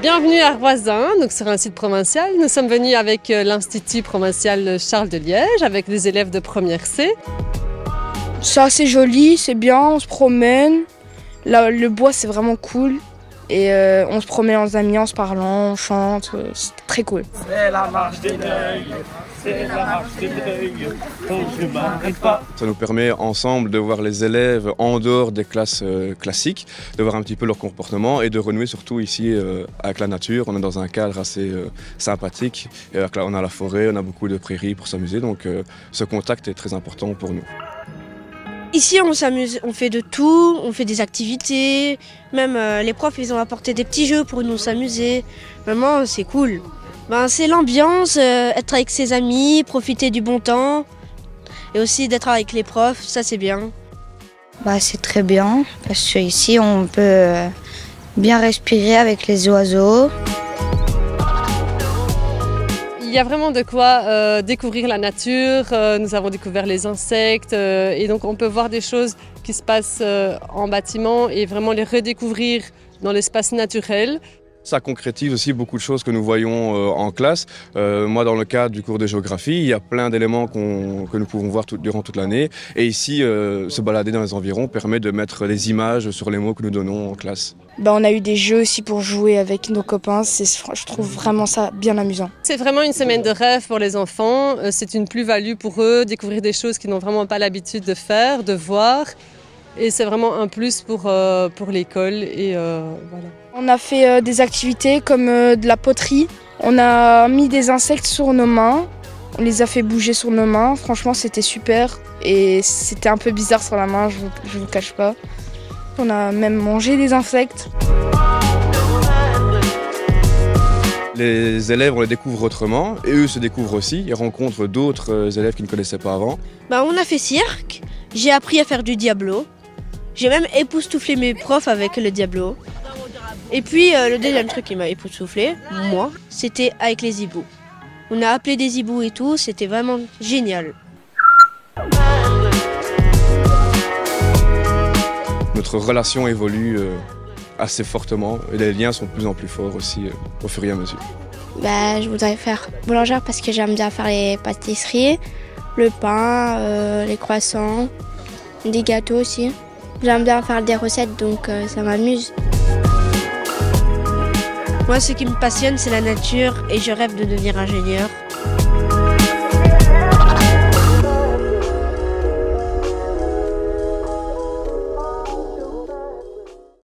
Bienvenue à Roisin, donc sur un site provincial. Nous sommes venus avec l'Institut provincial Charles de Liège, avec des élèves de première C. C'est assez joli, c'est bien, on se promène. Là, le bois, c'est vraiment cool. Et on se promène en amis, en se parlant, on chante, c'est très cool. C'est la marche des deuils, c'est la marche des deuils, donc je m'arrête pas. Ça nous permet ensemble de voir les élèves en dehors des classes classiques, de voir un petit peu leur comportement et de renouer surtout ici avec la nature. On est dans un cadre assez sympathique. Et on a la forêt, on a beaucoup de prairies pour s'amuser, donc ce contact est très important pour nous. Ici, on s'amuse, on fait de tout, on fait des activités. Même les profs, ils ont apporté des petits jeux pour nous s'amuser. Vraiment, c'est cool. C'est l'ambiance, être avec ses amis, profiter du bon temps. Et aussi d'être avec les profs, ça c'est bien. C'est très bien, parce qu'ici, on peut bien respirer avec les oiseaux. Il y a vraiment de quoi découvrir la nature, nous avons découvert les insectes et donc on peut voir des choses qui se passent en bâtiment et vraiment les redécouvrir dans l'espace naturel. Ça concrétise aussi beaucoup de choses que nous voyons en classe. Moi, dans le cadre du cours de géographie, il y a plein d'éléments que nous pouvons voir durant toute l'année. Et ici, se balader dans les environs permet de mettre des images sur les mots que nous donnons en classe. On a eu des jeux aussi pour jouer avec nos copains, je trouve vraiment ça bien amusant. C'est vraiment une semaine de rêve pour les enfants, c'est une plus-value pour eux, découvrir des choses qu'ils n'ont vraiment pas l'habitude de faire, de voir. Et c'est vraiment un plus pour l'école et voilà. On a fait des activités comme de la poterie. On a mis des insectes sur nos mains. On les a fait bouger sur nos mains. Franchement, c'était super. Et c'était un peu bizarre sur la main, je vous le cache pas. On a même mangé des insectes. Les élèves, on les découvre autrement et eux se découvrent aussi. Ils rencontrent d'autres élèves qu'ils ne connaissaient pas avant. On a fait cirque. J'ai appris à faire du diablo. J'ai même époustouflé mes profs avec le diablo. Et puis le deuxième truc qui m'a époustouflé, moi, c'était avec les hiboux. On a appelé des hiboux et tout, c'était vraiment génial. Notre relation évolue assez fortement et les liens sont de plus en plus forts aussi au fur et à mesure. Je voudrais faire boulangère parce que j'aime bien faire les pâtisseries, le pain, les croissants, des gâteaux aussi. J'aime bien faire des recettes donc ça m'amuse. Moi, ce qui me passionne, c'est la nature et je rêve de devenir ingénieur.